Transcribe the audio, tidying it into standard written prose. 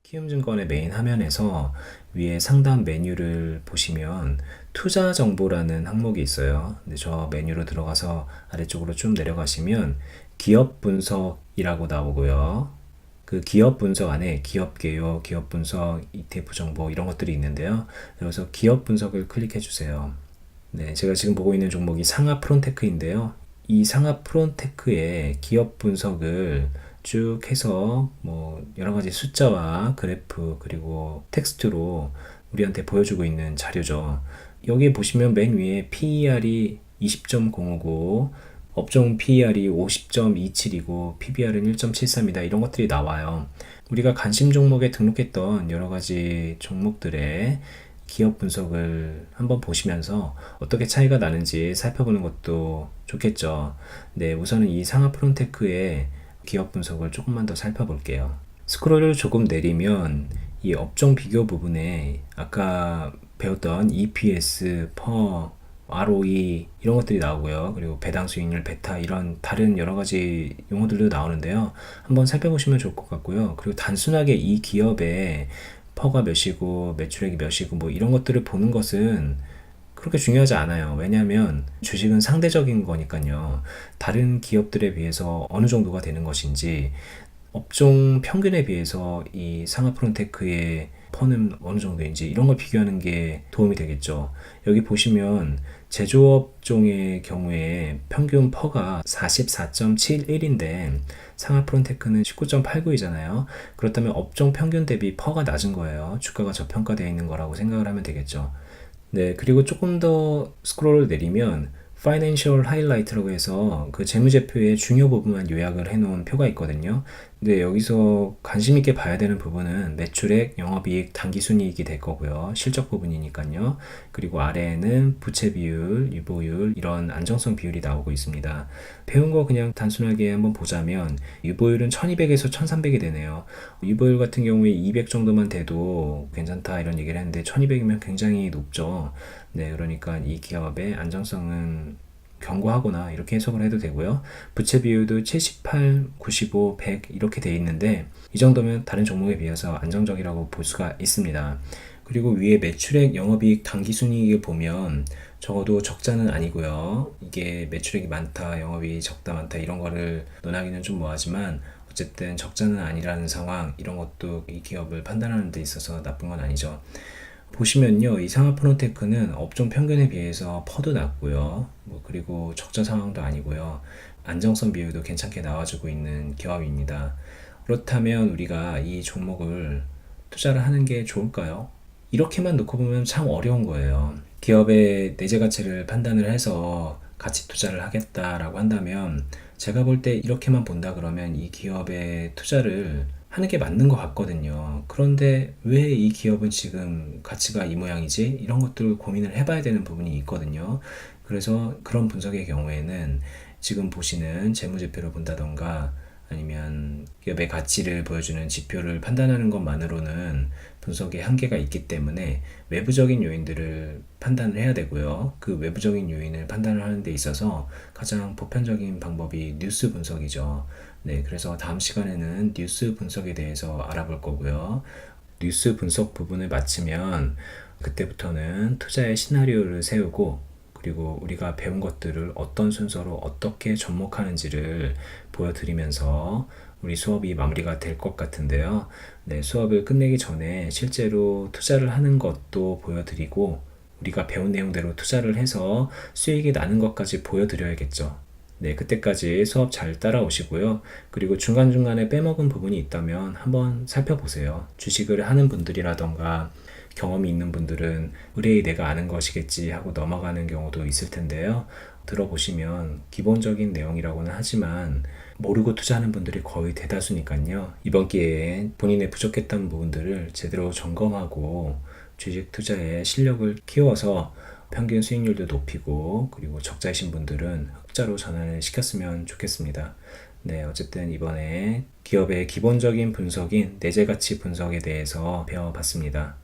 키움증권의 메인 화면에서 위에 상단 메뉴를 보시면 투자 정보라는 항목이 있어요. 근데 저 메뉴로 들어가서 아래쪽으로 좀 내려가시면 기업 분석이라고 나오고요. 그 기업 분석 안에 기업 개요, 기업 분석, ETF 정보 이런 것들이 있는데요. 여기서 기업 분석을 클릭해 주세요. 네, 제가 지금 보고 있는 종목이 상하 프론테크인데요. 이 상하 프론테크의 기업 분석을 쭉 해서 뭐 여러 가지 숫자와 그래프 그리고 텍스트로 우리한테 보여주고 있는 자료죠. 여기 보시면 맨 위에 PER이 20.0이고 업종 PER이 50.27이고 PBR은 1.73이다 이런 것들이 나와요. 우리가 관심 종목에 등록했던 여러 가지 종목들의 기업 분석을 한번 보시면서 어떻게 차이가 나는지 살펴보는 것도 좋겠죠. 네, 우선은 이 상하 프론테크의 기업 분석을 조금만 더 살펴볼게요. 스크롤을 조금 내리면 이 업종 비교 부분에 아까 배웠던 EPS, per, ROE 이런 것들이 나오고요. 그리고 배당 수익률, 베타 이런 다른 여러 가지 용어들도 나오는데요. 한번 살펴보시면 좋을 것 같고요. 그리고 단순하게 이 기업의 퍼가 몇이고 매출액이 몇이고 뭐 이런 것들을 보는 것은 그렇게 중요하지 않아요. 왜냐하면 주식은 상대적인 거니까요. 다른 기업들에 비해서 어느 정도가 되는 것인지 업종 평균에 비해서 이 상하 프론테크의 퍼는 어느 정도인지 이런 걸 비교하는 게 도움이 되겠죠. 여기 보시면 제조업종의 경우에 평균 퍼가 44.71인데 상하 프론테크는 19.89이잖아요. 그렇다면 업종 평균 대비 퍼가 낮은 거예요. 주가가 저평가되어 있는 거라고 생각을 하면 되겠죠. 네, 그리고 조금 더 스크롤을 내리면 파이낸셜 하이라이트라고 해서 그 재무제표의 중요 부분만 요약을 해놓은 표가 있거든요. 근데 여기서 관심 있게 봐야 되는 부분은 매출액, 영업이익, 당기순이익이 될 거고요. 실적 부분이니까요. 그리고 아래에는 부채 비율, 유보율 이런 안정성 비율이 나오고 있습니다. 배운 거 그냥 단순하게 한번 보자면 유보율은 1200에서 1300이 되네요. 유보율 같은 경우에 200 정도만 돼도 괜찮다 이런 얘기를 했는데 1200이면 굉장히 높죠. 네, 그러니까 이 기업의 안정성은 견고하거나 이렇게 해석을 해도 되고요. 부채 비율도 78, 95, 100 이렇게 돼 있는데 이 정도면 다른 종목에 비해서 안정적이라고 볼 수가 있습니다. 그리고 위에 매출액, 영업이익, 당기순이익을 보면 적어도 적자는 아니고요. 이게 매출액이 많다, 영업이익이 적다, 많다 이런 거를 논하기는 좀 뭐하지만 어쨌든 적자는 아니라는 상황 이런 것도 이 기업을 판단하는 데 있어서 나쁜 건 아니죠. 보시면요, 이 상하 프론테크는 업종 평균에 비해서 퍼도 낮고요. 그리고 적자 상황도 아니고요. 안정성 비율도 괜찮게 나와주고 있는 기업입니다. 그렇다면 우리가 이 종목을 투자를 하는 게 좋을까요? 이렇게만 놓고 보면 참 어려운 거예요. 기업의 내재 가치를 판단을 해서 가치 투자를 하겠다라고 한다면 제가 볼 때 이렇게만 본다 그러면 이 기업의 투자를 하는 게 맞는 것 같거든요. 그런데 왜 이 기업은 지금 가치가 이 모양이지? 이런 것들을 고민을 해봐야 되는 부분이 있거든요. 그래서 그런 분석의 경우에는 지금 보시는 재무제표를 본다던가 아니면 기업의 가치를 보여주는 지표를 판단하는 것만으로는 분석에 한계가 있기 때문에 외부적인 요인들을 판단을 해야 되고요. 그 외부적인 요인을 판단을 하는 데 있어서 가장 보편적인 방법이 뉴스 분석이죠. 네, 그래서 다음 시간에는 뉴스 분석에 대해서 알아볼 거고요. 뉴스 분석 부분을 마치면 그때부터는 투자의 시나리오를 세우고 그리고 우리가 배운 것들을 어떤 순서로 어떻게 접목하는지를 보여드리면서 우리 수업이 마무리가 될 것 같은데요. 네, 수업을 끝내기 전에 실제로 투자를 하는 것도 보여드리고 우리가 배운 내용대로 투자를 해서 수익이 나는 것까지 보여드려야겠죠. 네, 그때까지 수업 잘 따라오시고요. 그리고 중간중간에 빼먹은 부분이 있다면 한번 살펴보세요. 주식을 하는 분들이라던가 경험이 있는 분들은 의뢰이 내가 아는 것이겠지 하고 넘어가는 경우도 있을 텐데요. 들어보시면 기본적인 내용이라고는 하지만 모르고 투자하는 분들이 거의 대다수니까요. 이번 기회에 본인의 부족했던 부분들을 제대로 점검하고 주식 투자의 실력을 키워서 평균 수익률도 높이고 그리고 적자이신 분들은 흑자로 전환을 시켰으면 좋겠습니다. 네, 어쨌든 이번에 기업의 기본적인 분석인 내재가치 분석에 대해서 배워봤습니다.